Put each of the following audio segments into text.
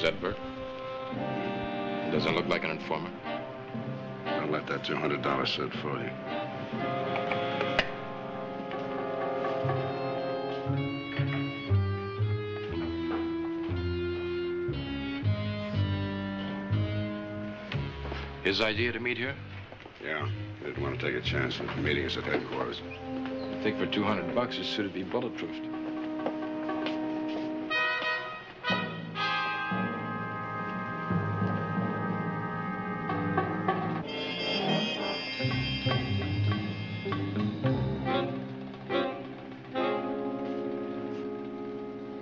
that Burke? Doesn't look like an informer. I'll let that $200 sit for you. His idea to meet here? Yeah. I didn't want to take a chance with meeting us at headquarters. I think for $200 his suit would be bulletproofed.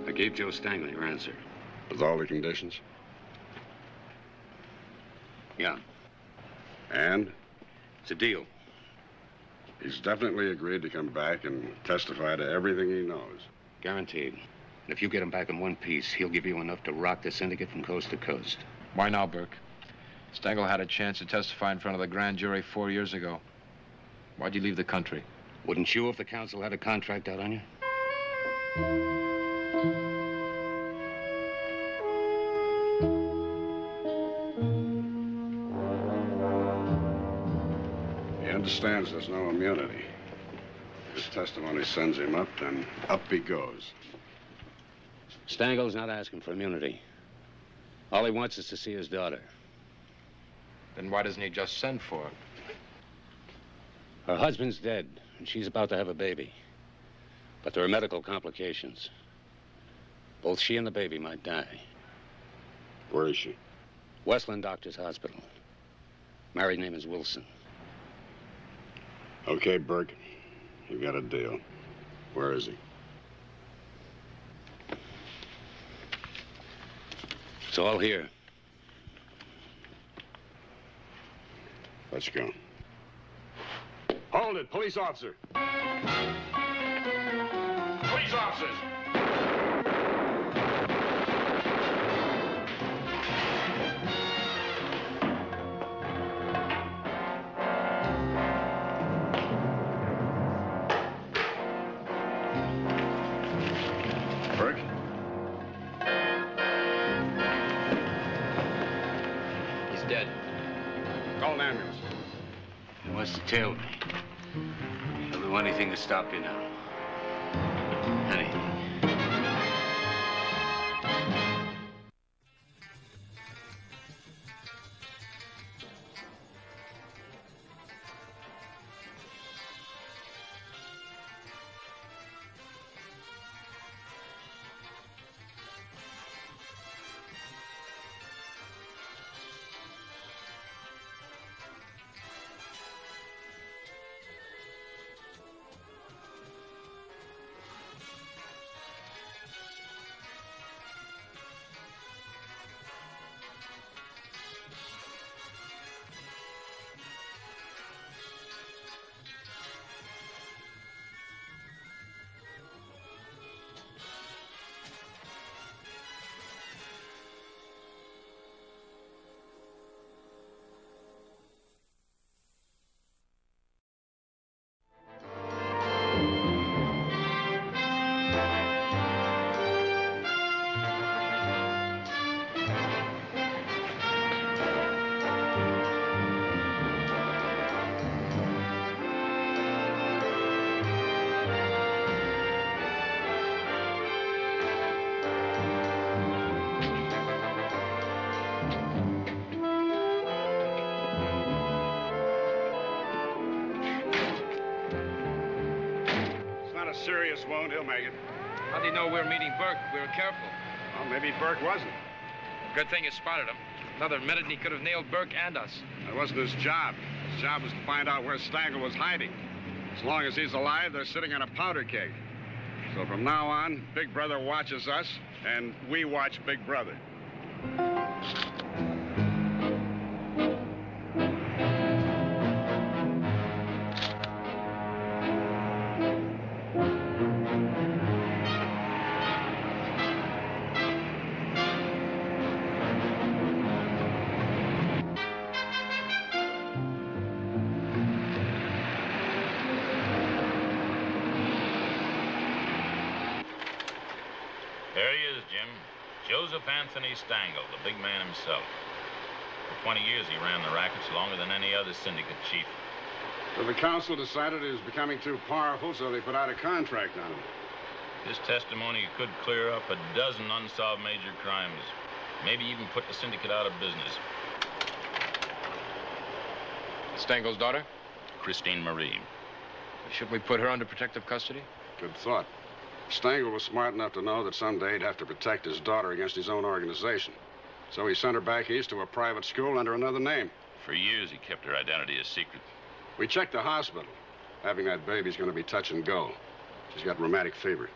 I gave Joe Stangl your answer. With all the conditions? Yeah. And? It's a deal. He's definitely agreed to come back and testify to everything he knows. Guaranteed. And if you get him back in one piece, he'll give you enough to rock the syndicate from coast to coast. Why now, Burke? Stangl had a chance to testify in front of the grand jury 4 years ago. Why'd you leave the country? Wouldn't you if the council had a contract out on you? He understands there's no immunity. His testimony sends him up, then up he goes. Stangel's not asking for immunity. All he wants is to see his daughter. Then why doesn't he just send for her? Her husband's dead, and she's about to have a baby. But there are medical complications. Both she and the baby might die. Where is she? Westland Doctors Hospital. Married name is Wilson. Okay, Burke. You got a deal. Where is he? It's all here. Let's go. Hold it, police officer. Police officers. Burke? He's dead. Call an ambulance. He wants to tail me. He'll do anything to stop you now. Anything. Serious wound, he'll make it. How do you know we're meeting Burke? We were careful. Well, maybe Burke wasn't. Good thing you spotted him. Another minute and he could have nailed Burke and us. That wasn't his job. His job was to find out where Stangl was hiding. As long as he's alive, they're sitting on a powder keg. So from now on, Big Brother watches us, and we watch Big Brother. There he is, Jim. Joseph Anthony Stangl, the big man himself. For 20 years, he ran the rackets longer than any other syndicate chief. So the council decided he was becoming too powerful, so they put out a contract on him. His testimony could clear up a dozen unsolved major crimes. Maybe even put the syndicate out of business. Stangel's daughter? Christine Marie. Shouldn't we put her under protective custody? Good thought. Stangl was smart enough to know that someday he'd have to protect his daughter against his own organization. So he sent her back east to a private school under another name. For years, he kept her identity a secret. We checked the hospital. Having that baby's going to be touch and go. She's got rheumatic fever.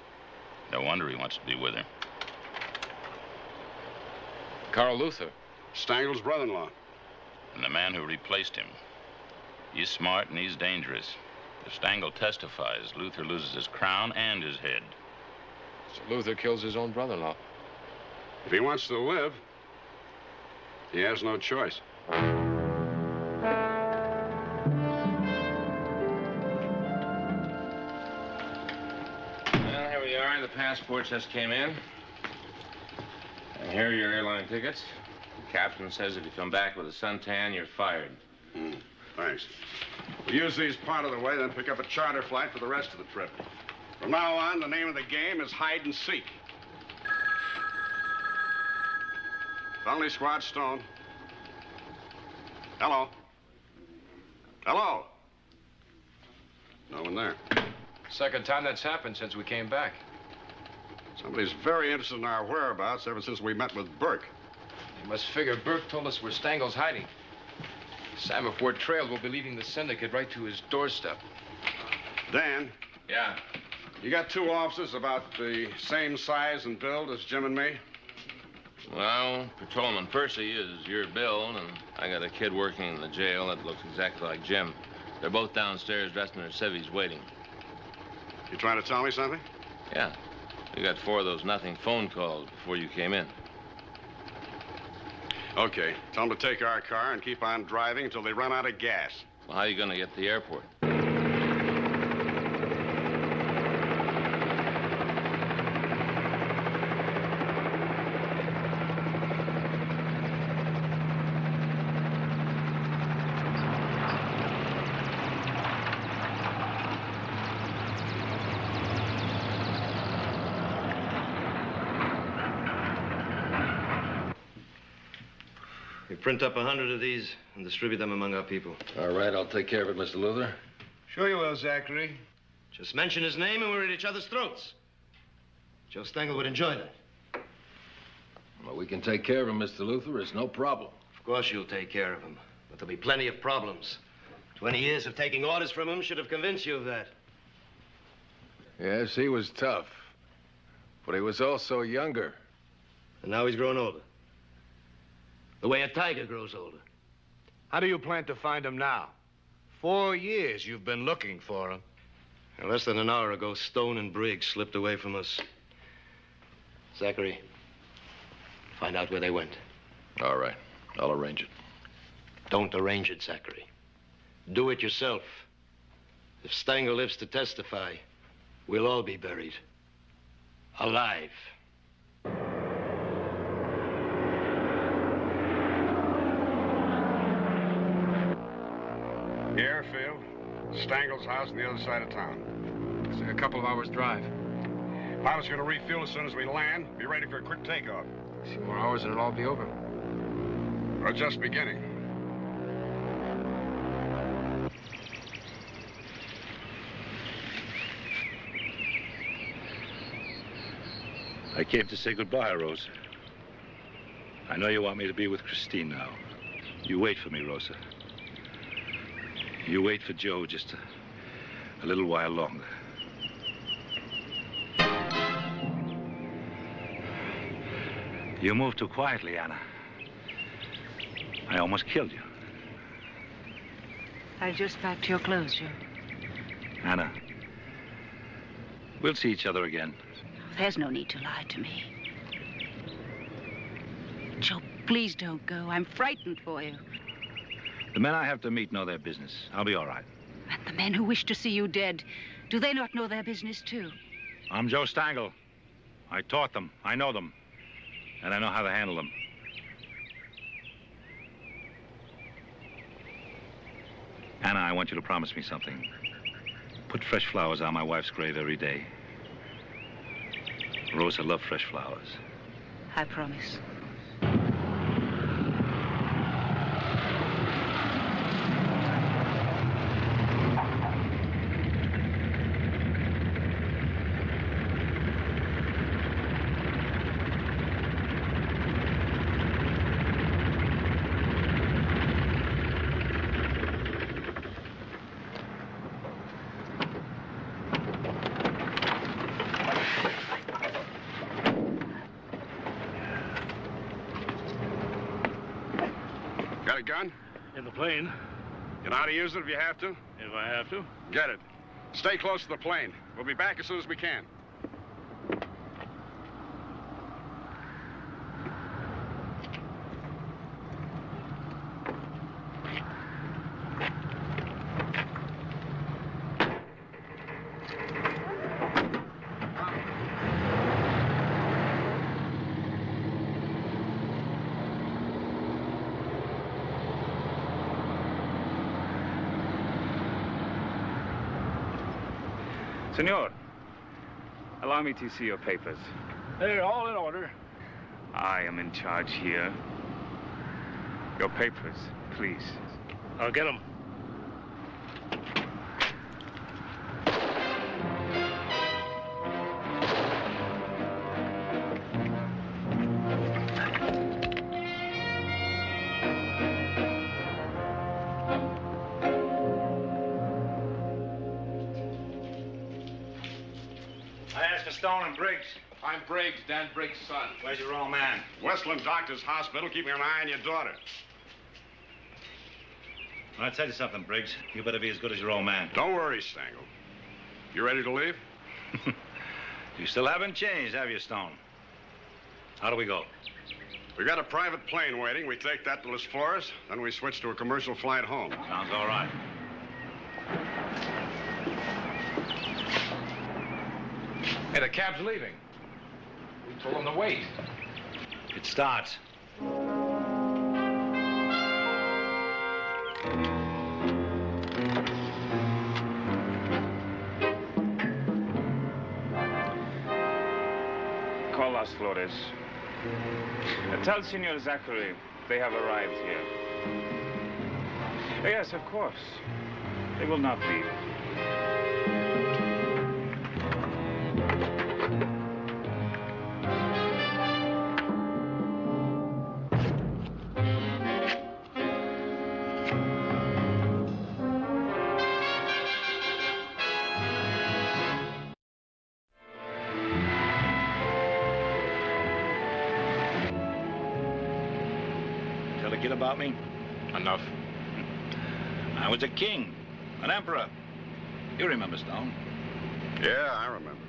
No wonder he wants to be with her. Carl Luther. Stangel's brother-in-law. And the man who replaced him. He's smart and he's dangerous. If Stangl testifies, Luther loses his crown and his head. So Luther kills his own brother-in-law. If he wants to live, he has no choice. Well, here we are. The passports just came in. And here are your airline tickets. The captain says if you come back with a suntan, you're fired. Thanks. We'll use these part of the way, then pick up a charter flight for the rest of the trip. From now on, the name of the game is hide and seek. Felony Squad, Stone. Hello? Hello? No one there. Second time that's happened since we came back. Somebody's very interested in our whereabouts ever since we met with Burke. You must figure Burke told us where Stangel's hiding. Sam, if we're trailed, we'll be leaving the syndicate right to his doorstep. Dan? Yeah? You got two officers about the same size and build as Jim and me? Well, Patrolman Percy is your Bill, and I got a kid working in the jail that looks exactly like Jim. They're both downstairs dressed in their civvies waiting. You trying to tell me something? Yeah. We got 4 of those nothing phone calls before you came in. Okay. Tell them to take our car and keep on driving until they run out of gas. Well, how are you going to get to the airport? Print up 100 of these and distribute them among our people. All right, I'll take care of it, Mr. Luther. Sure you will, Zachary. Just mention his name and we're at each other's throats. Joe Stangl would enjoy that. Well, we can take care of him, Mr. Luther. It's no problem. Of course you'll take care of him. But there'll be plenty of problems. 20 years of taking orders from him should have convinced you of that. Yes, he was tough. But he was also younger. And now he's grown older. The way a tiger grows older. How do you plan to find him now? 4 years you've been looking for him. And less than an hour ago, Stone and Briggs slipped away from us. Zachary, find out where they went. All right, I'll arrange it. Don't arrange it, Zachary. Do it yourself. If Stangl lives to testify, we'll all be buried. Alive. The airfield, Stangel's house on the other side of town. It's a couple of hours' drive. Pilot's going to refuel as soon as we land. Be ready for a quick takeoff. A few more hours and it'll all be over. We're just beginning. I came to say goodbye, Rosa. I know you want me to be with Christine now. You wait for me, Rosa. You wait for Joe just a little while longer. You moved too quietly, Anna. I almost killed you. I just packed your clothes, Joe. Anna, we'll see each other again. There's no need to lie to me. Joe, please don't go. I'm frightened for you. The men I have to meet know their business. I'll be all right. And the men who wish to see you dead, do they not know their business, too? I'm Joe Stangl. I taught them. I know them. And I know how to handle them. Anna, I want you to promise me something. Put fresh flowers on my wife's grave every day. Rosa loved fresh flowers. I promise. Got a gun? In the plane, You know how to use it if you have to? if I have to. Get it. Stay close to the plane. We'll be back as soon as we can. Senor, allow me to see your papers. They're all in order. I am in charge here. Your papers, please. I'll get them. Stone and Briggs. I'm Briggs, Dan Briggs' son. Where's your old man? Westland Doctors Hospital, keeping an eye on your daughter. I'll tell you something, Briggs. You better be as good as your old man. Don't worry, Stengel. You ready to leave? You still haven't changed, have you, Stone? How do we go? We got a private plane waiting. We take that to Las Flores, then we switch to a commercial flight home. Sounds all right. Hey, the cab's leaving. We told them to wait. It starts. Call Las Flores. Tell Senor Zachary they have arrived here. Yes, of course. They will not leave. About me? Enough. I was a king, an emperor. You remember, Stone? Yeah, I remember.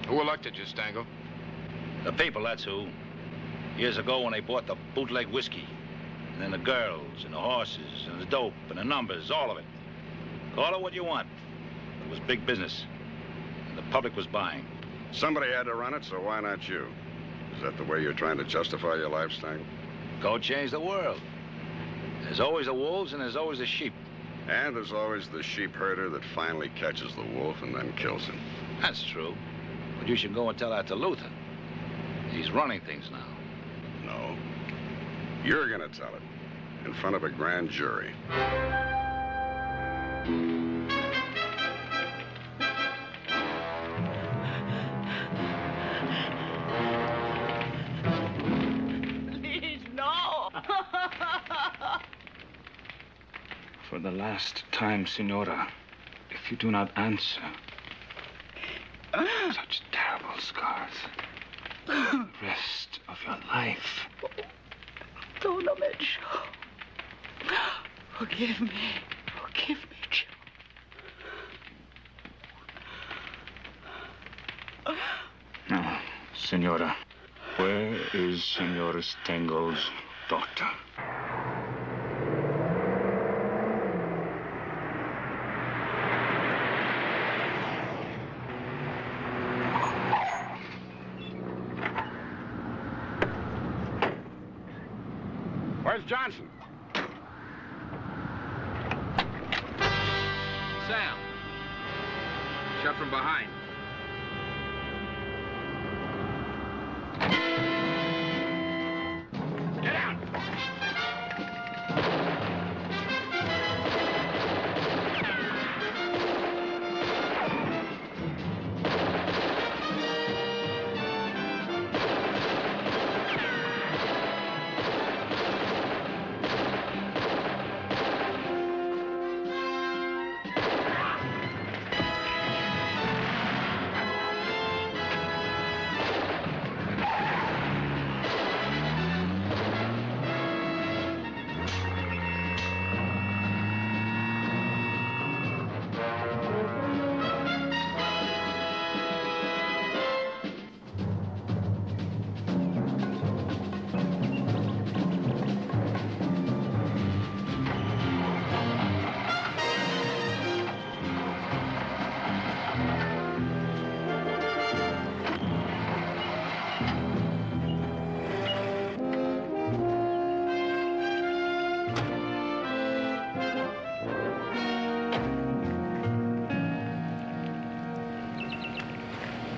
Who elected you, Stengel? The people, that's who. Years ago when they bought the bootleg whiskey. And then the girls, and the horses, and the dope, and the numbers, all of it. Call it what you want. It was big business. And the public was buying. Somebody had to run it, so why not you? Is that the way you're trying to justify your life, Stengel? Go change the world. There's always the wolves and there's always the sheep. And there's always the sheep herder that finally catches the wolf and then kills him. That's true. But you should go and tell that to Luther. He's running things now. No. You're gonna tell it. In front of a grand jury. For the last time, Senora, if you do not answer, such terrible scars, the rest of your life. Tournament. Forgive me. Forgive me, Joe. Now, Senora, where is Senora Stengel's doctor? Where's Johnson? Sam. Shot from behind. Get out!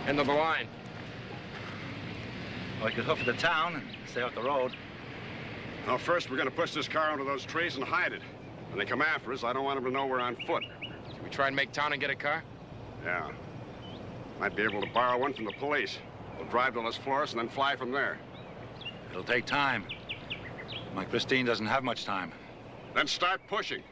End of the line. Well, we could hoof the town and stay off the road. Now, first, we're going to push this car under those trees and hide it. When they come after us, I don't want them to know we're on foot. Should we try and make town and get a car? Yeah. Might be able to borrow one from the police. We'll drive to Las Flores and then fly from there. It'll take time. My Christine doesn't have much time. Then start pushing.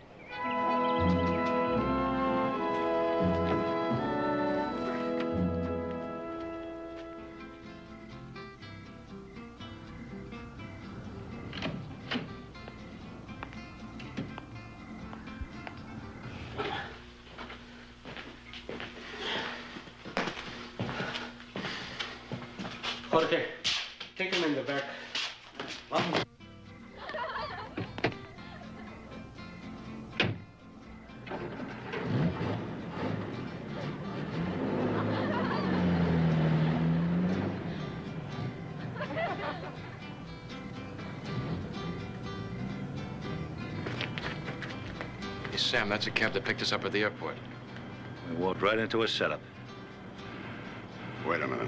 Okay, take him in the back. Vamos. Hey, Sam, that's a cab that picked us up at the airport. We walked right into a setup. Wait a minute.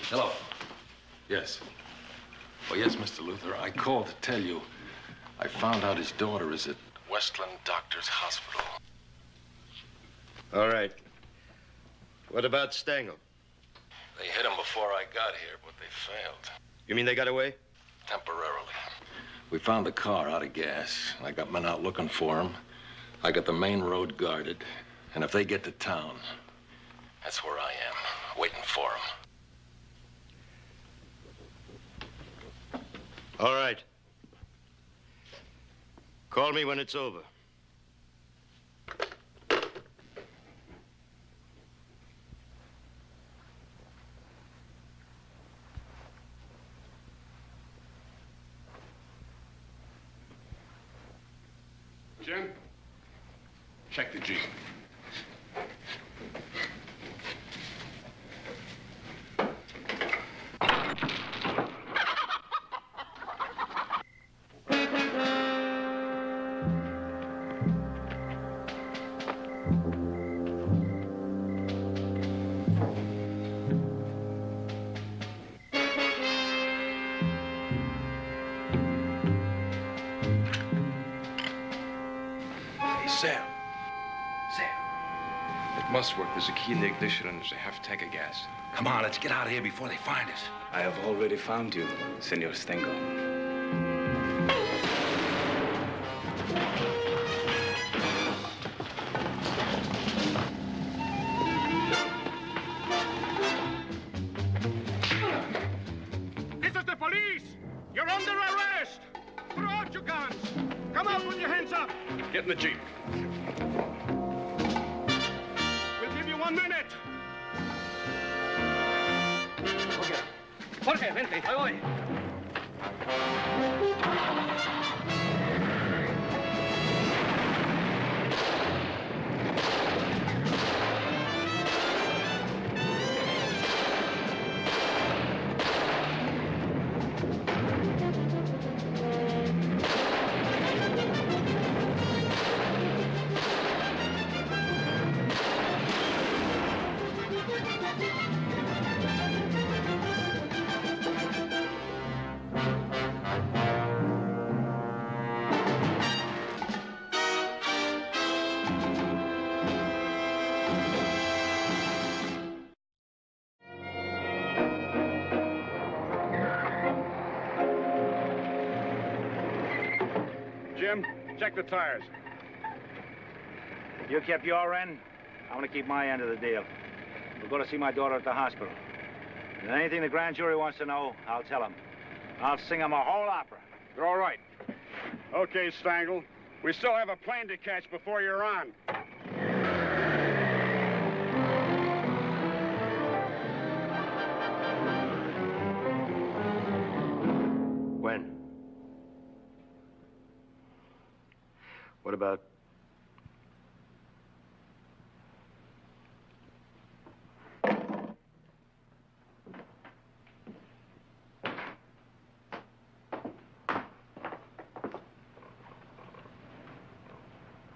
Hello. Yes. Oh, yes, Mr. Luther. I called to tell you I found out his daughter is at Westland Doctors Hospital. All right. What about Stengel? They hit him before I got here, but they failed. You mean they got away? Temporarily. We found the car out of gas. I got men out looking for him. I got the main road guarded. And if they get to town, that's where I am, waiting for them. All right. Call me when it's over. Jim? Check the Jeep. Sam. It must work. There's a key in the ignition and there's a half tank of gas. Come on, let's get out of here before they find us. I have already found you, Senor Stengel. This is the police! You're under arrest! Throw out your guns! Come out with your hands up! Get in the Jeep. We'll give you 1 minute. Jorge, vente, ahí voy. Jim, check the tires. You kept your end. I want to keep my end of the deal. We're going to see my daughter at the hospital. And anything the grand jury wants to know, I'll tell them. I'll sing them a whole opera. You're all right. Okay, Stengel. We still have a plane to catch before you're on. When? What about...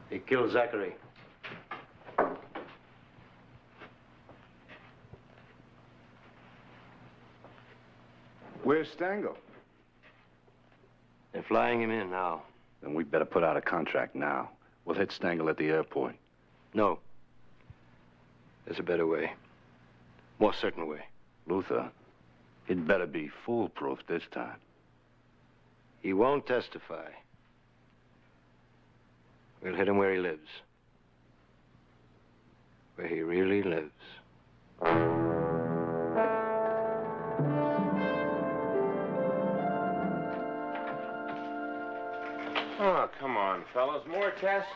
He killed Zachary. Where's Stengel? They're flying him in now. Then we better put out a contract now. We'll hit Stengel at the airport. No. There's a better way. More certain way. Luther, it better be foolproof this time. He won't testify. We'll hit him where he lives. Where he really lives. Oh, come on, fellas. More tests?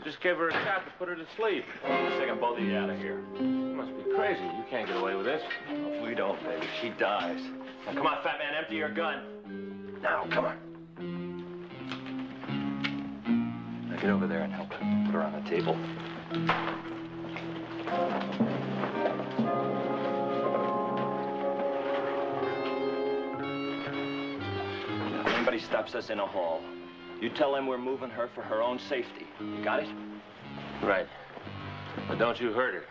Just gave her a shot to put her to sleep. Let's take both of you out of here. You must be crazy. You can't get away with this. If we don't, baby, she dies. Now, come on, fat man, empty your gun. Now, come on. Now, get over there and help her. Put her on the table. Now, if anybody stops us in a hall, you tell them we're moving her for her own safety. You got it? Right. But don't you hurt her.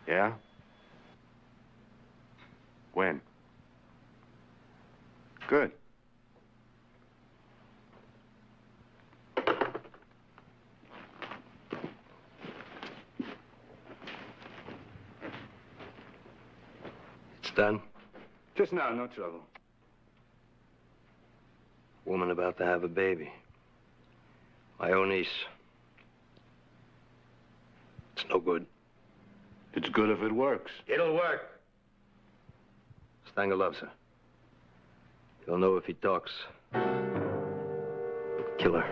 Yeah? When? Good. It's done. Just now, no trouble. Woman about to have a baby. My own niece. It's no good. It's good if it works. It'll work. Stengel loves her. He'll know if he talks. Kill her.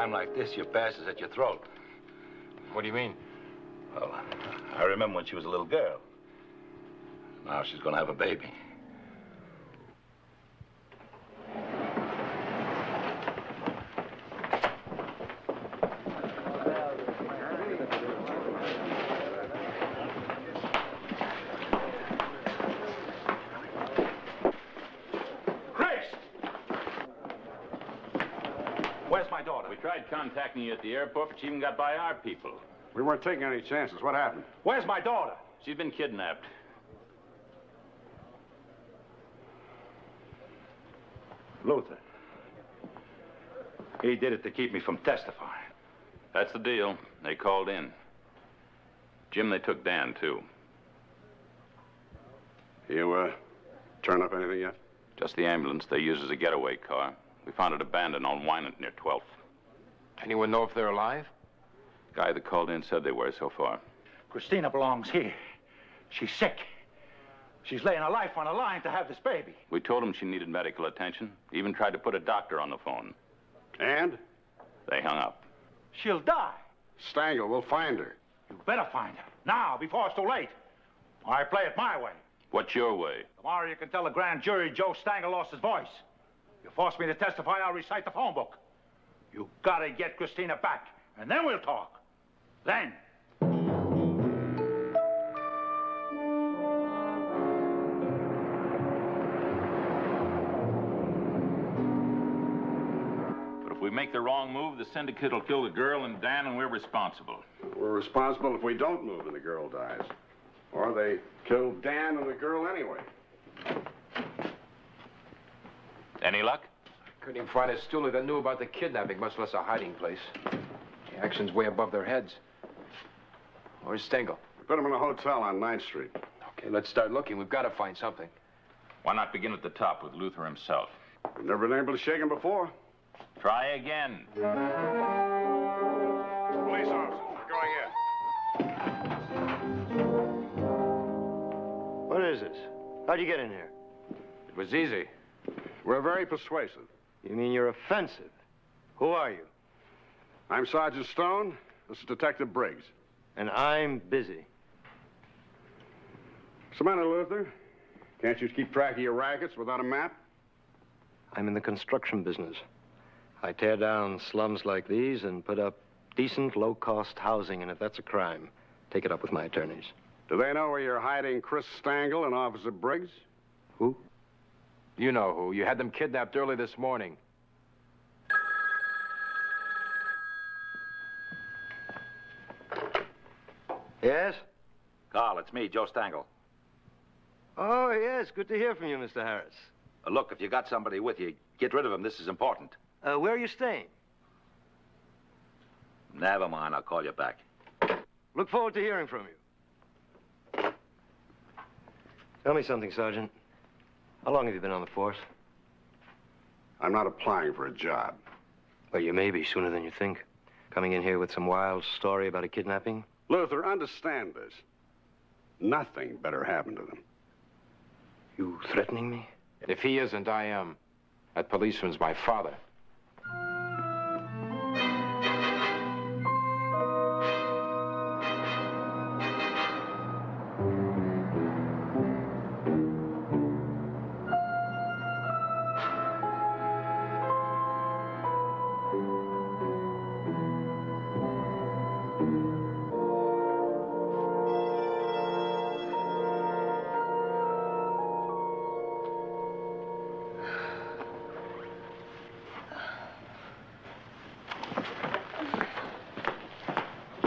time like this, your past is at your throat. What do you mean? Well, I remember when she was a little girl. Now she's gonna have a baby. Where's my daughter? We tried contacting you at the airport, but she even got by our people. We weren't taking any chances. What happened? Where's my daughter? She's been kidnapped. Luther. He did it to keep me from testifying. That's the deal. They called in. Jim, they took Dan, too. You, turn up anything yet? Just the ambulance they used as a getaway car. We found it abandoned on Wynant near 12th. Anyone know if they're alive? Guy that called in said they were so far. Christina belongs here. She's sick. She's laying her life on the line to have this baby. We told them she needed medical attention. Even tried to put a doctor on the phone. And? They hung up. She'll die. Stangl, we'll find her. You better find her. Now, before it's too late. I play it my way. What's your way? Tomorrow you can tell the grand jury Joe Stangl lost his voice. You force me to testify, I'll recite the phone book. You gotta get Christina back, and then we'll talk. Then. But if we make the wrong move, the syndicate will kill the girl and Dan, and we're responsible. We're responsible if we don't move and the girl dies. Or they kill Dan and the girl anyway. Any luck? Couldn't even find a stoolie that knew about the kidnapping, much less a hiding place. The action's way above their heads. Where's Stangl? We put him in a hotel on 9th Street. Okay, let's start looking. We've got to find something. Why not begin at the top with Luther himself? We've never been able to shake him before. Try again. Police officers, going in. What is this? How'd you get in here? It was easy. We're very persuasive. You mean you're offensive? Who are you? I'm Sergeant Stone. This is Detective Briggs. And I'm busy. What's the matter, Luther? Can't you keep track of your rackets without a map? I'm in the construction business. I tear down slums like these and put up decent, low-cost housing, and if that's a crime, take it up with my attorneys. Do they know where you're hiding Chris Stangl and Officer Briggs? Who? You know who. You had them kidnapped early this morning. Yes? Carl, it's me, Joe Stangl. Oh, yes. Good to hear from you, Mr. Harris. Look, if you got somebody with you, get rid of him. This is important. Where are you staying? Never mind. I'll call you back. Look forward to hearing from you. Tell me something, Sergeant. How long have you been on the force? I'm not applying for a job. Well, you may be sooner than you think. Coming in here with some wild story about a kidnapping? Luther, understand this. Nothing better happen to them. You threatening me? And if he isn't, I am. That policeman's my father.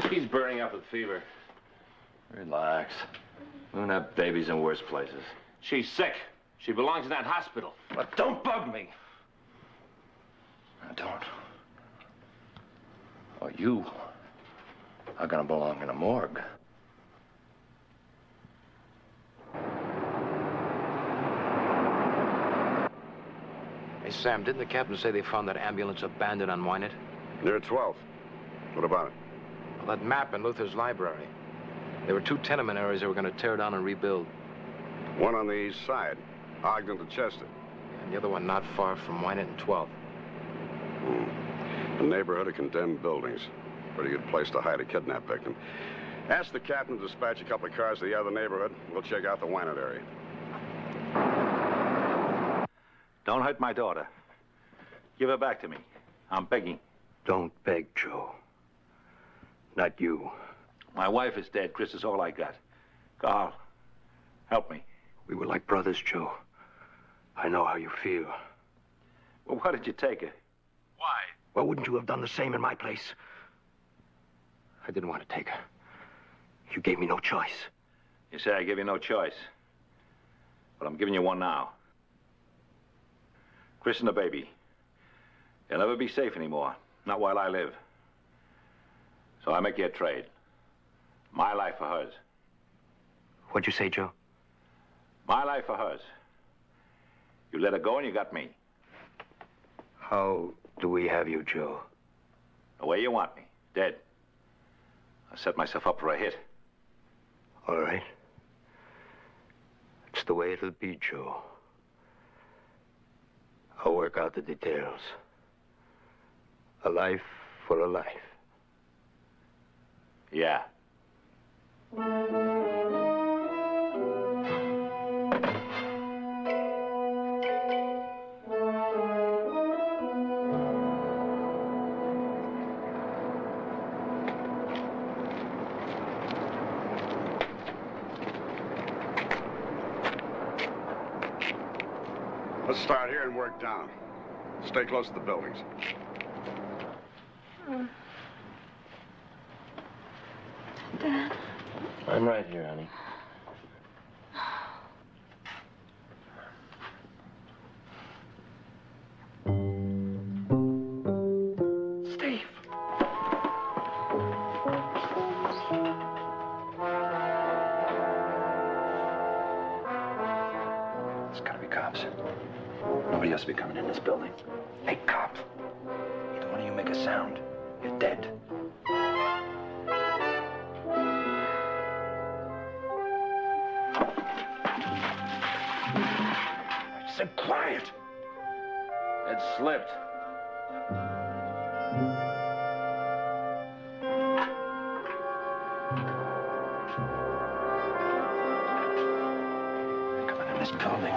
He's burning up with fever. Relax. Women have babies in worse places. She's sick. She belongs in that hospital. But don't bug me. I don't. Or you are gonna belong in a morgue. Hey, Sam, didn't the captain say they found that ambulance abandoned on Wynant? Near 12th. What about it? Well, that map in Luther's library. There were 2 tenement areas they were going to tear down and rebuild. One on the east side, Ogden to Chester. And the other one not far from Wynant and 12th. A neighborhood of condemned buildings. Pretty good place to hide a kidnap victim. Ask the captain to dispatch a couple of cars to the other neighborhood. We'll check out the Wynant area. Don't hurt my daughter. Give her back to me. I'm begging. Don't beg, Joe. Not you. My wife is dead. Chris is all I got. Carl, help me. We were like brothers, Joe. I know how you feel. Well, why did you take her? Why? Well, wouldn't you have done the same in my place? I didn't want to take her. You gave me no choice. You say I gave you no choice. But I'm giving you one now. Chris and the baby. They'll never be safe anymore. Not while I live. So I make you a trade. My life for hers. What'd you say, Joe? My life for hers. You let her go and you got me. How do we have you, Joe? The way you want me. Dead. I set myself up for a hit. All right. It's the way it'll be, Joe. I'll work out the details. A life for a life. Yeah. Let's start here and work down. Stay close to the buildings. Dad. I'm right here, honey. Steve. There's gotta be cops. Nobody else will be coming in this building. Hey, cop. Either one of you make a sound, you're dead. I said quiet. It slipped. They're coming in this building.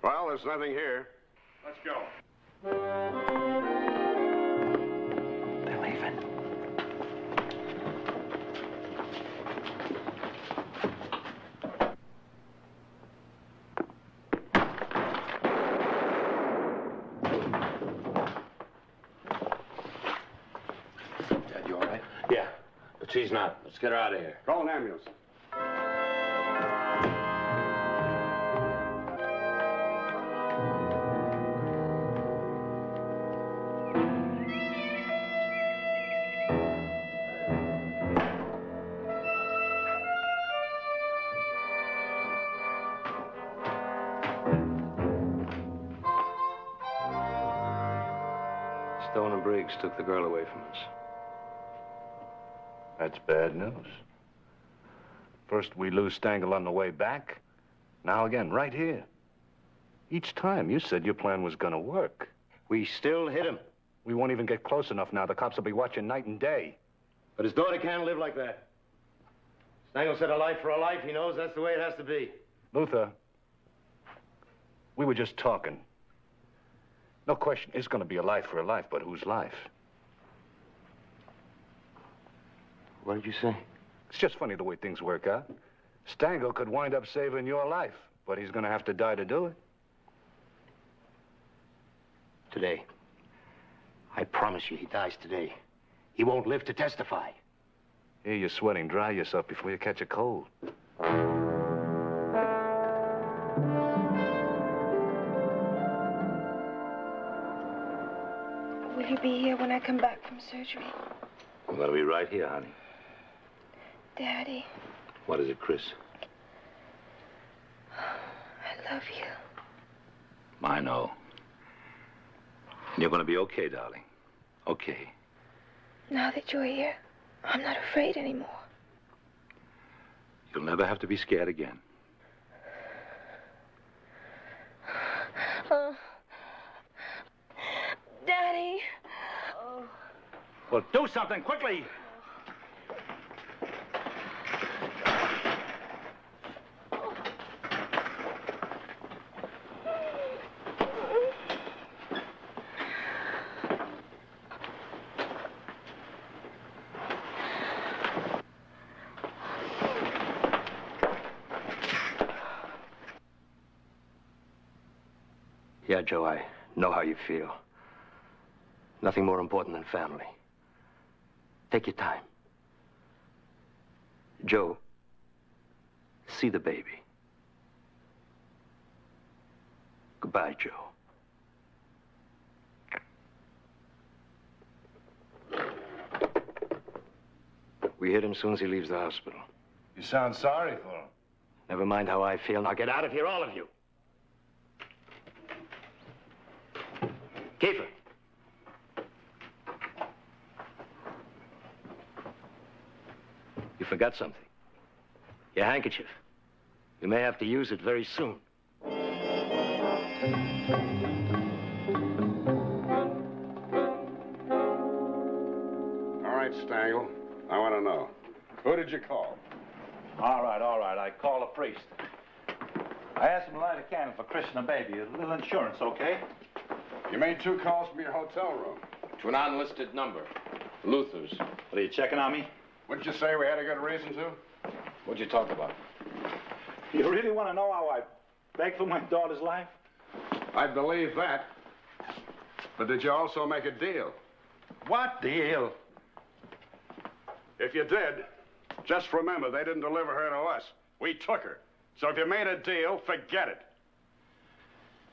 Well, there's nothing here. Let's go. They're leaving. Dad, you all right? Yeah, but she's not. Let's get her out of here. Call an ambulance. Stone and Briggs took the girl away from us. That's bad news. First we lose Stangl on the way back. Now again, right here. Each time you said your plan was gonna work. We still hit him. We won't even get close enough now. The cops will be watching night and day. But his daughter can't live like that. Stangl said a life for a life. He knows that's the way it has to be. Luther, we were just talking. No question, it's gonna be a life for a life, but whose life? What did you say? It's just funny the way things work out. Stangl could wind up saving your life, but he's gonna have to die to do it. Today. I promise you he dies today. He won't live to testify. Here, you're sweating. Dry yourself before you catch a cold. Will you be here when I come back from surgery? Well, I'll be right here, honey. Daddy, What is it, Chris? I love you. I know. You're going to be okay, darling. Okay. Now that you're here, I'm not afraid anymore. You'll never have to be scared again. Daddy. Well, do something quickly. Yeah, Joe, I know how you feel. Nothing more important than family. Take your time. Joe, see the baby. Goodbye, Joe. We hit him as soon as he leaves the hospital. You sound sorry for him. Never mind how I feel. Now get out of here, all of you. Kiefer. You forgot something. Your handkerchief. You may have to use it very soon. All right, Stangle. I want to know. Who did you call? All right. I call a priest. I asked him to light a candle for Chris and the baby. A little insurance, okay? You made 2 calls from your hotel room. To an unlisted number. Luther's. What, are you checking on me? Wouldn't you say we had a good reason to? What'd you talk about? You really want to know how I begged for my daughter's life? I believe that. But did you also make a deal? What deal? If you did, just remember they didn't deliver her to us. We took her. So if you made a deal, forget it.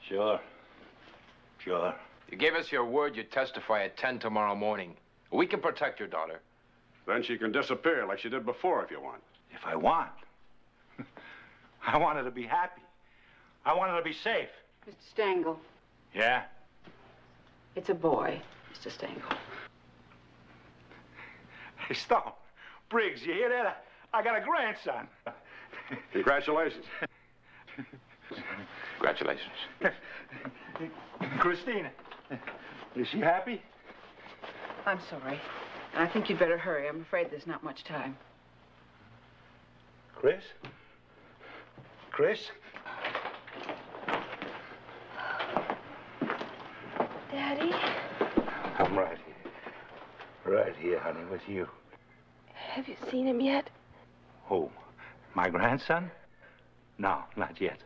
Sure. You gave us your word you'd testify at 10 tomorrow morning. We can protect your daughter. Then she can disappear like she did before if you want. If I want. I want her to be happy. I want her to be safe. Mr. Stangle, Yeah? it's a boy, Mr. Stangle. Hey, stop. Briggs, you hear that? I got a grandson. Congratulations. Congratulations. Christina, is she happy? I'm sorry. I think you'd better hurry. I'm afraid there's not much time. Chris? Daddy? I'm right here. Right here, honey, with you. Have you seen him yet? Who? My grandson? No, not yet.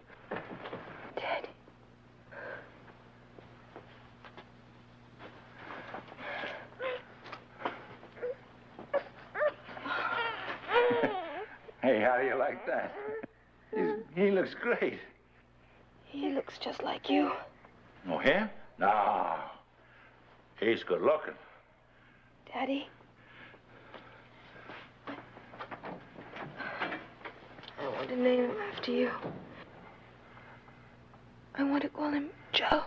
Daddy. Hey, how do you like that? He looks great. He looks just like you. Oh, him? No. He's good looking. Daddy? I want to name him after you. I want to call him Joe.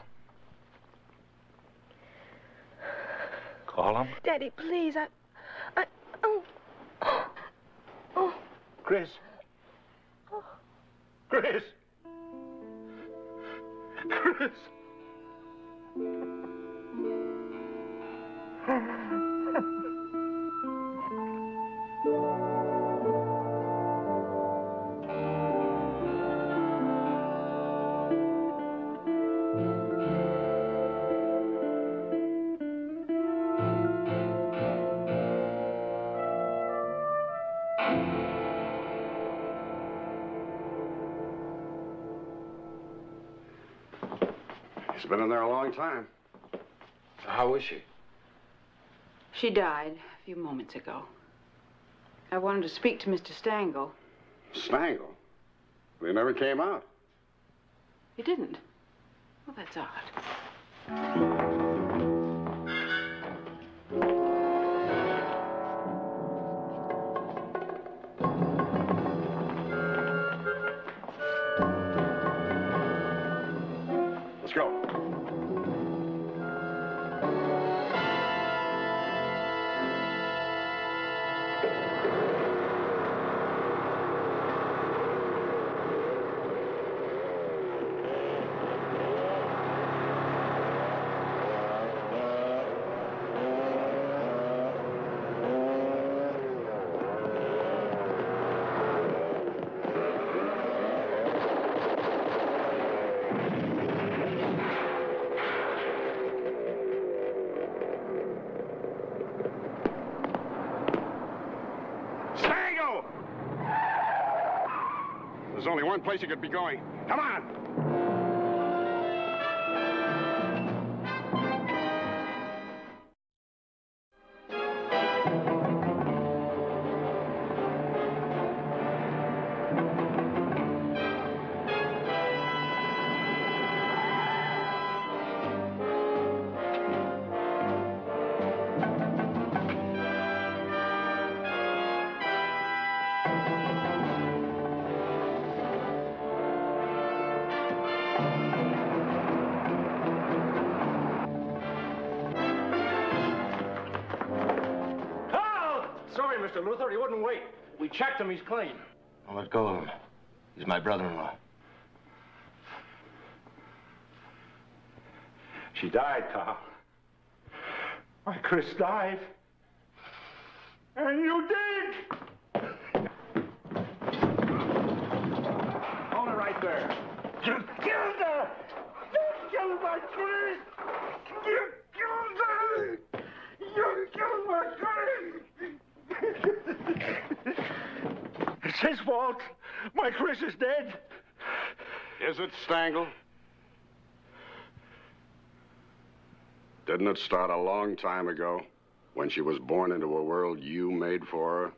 Call him? Daddy, please, Chris. Chris. She's been in there a long time. How is she? She died a few moments ago. I wanted to speak to Mr. Stangl. Stangl? They never came out. You didn't? Well, that's odd. Let's go. There's only one place you could be going. Come on! Sorry, Mr. Luther, he wouldn't wait. We checked him, he's clean. I'll let go of him. He's my brother-in-law. She died, Carl. My Chris died. And you did! Hold it right there. You killed her! You killed my Chris! You killed her! You killed my Chris! It's his fault. My Chris is dead. Is it, Stangl? Didn't it start a long time ago, when she was born into a world you made for her?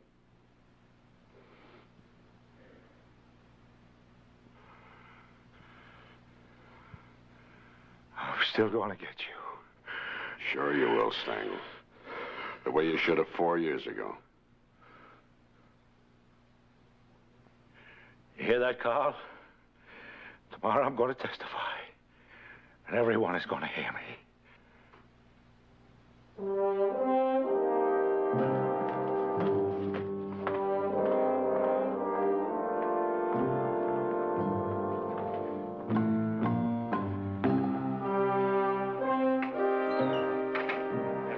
I'm still going to get you. Sure you will, Stangl. The way you should have 4 years ago. You hear that, Carl? Tomorrow I'm going to testify. And everyone is going to hear me.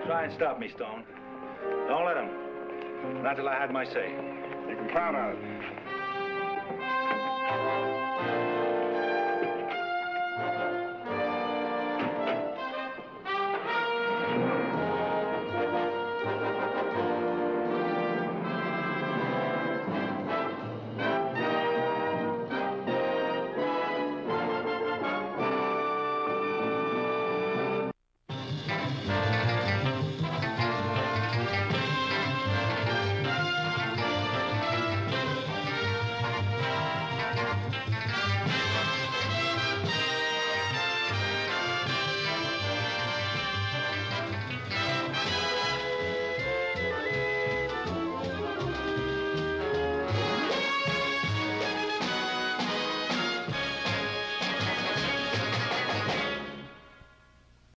Try and stop me, Stone. Don't let him. Not till I had my say. You can count on it.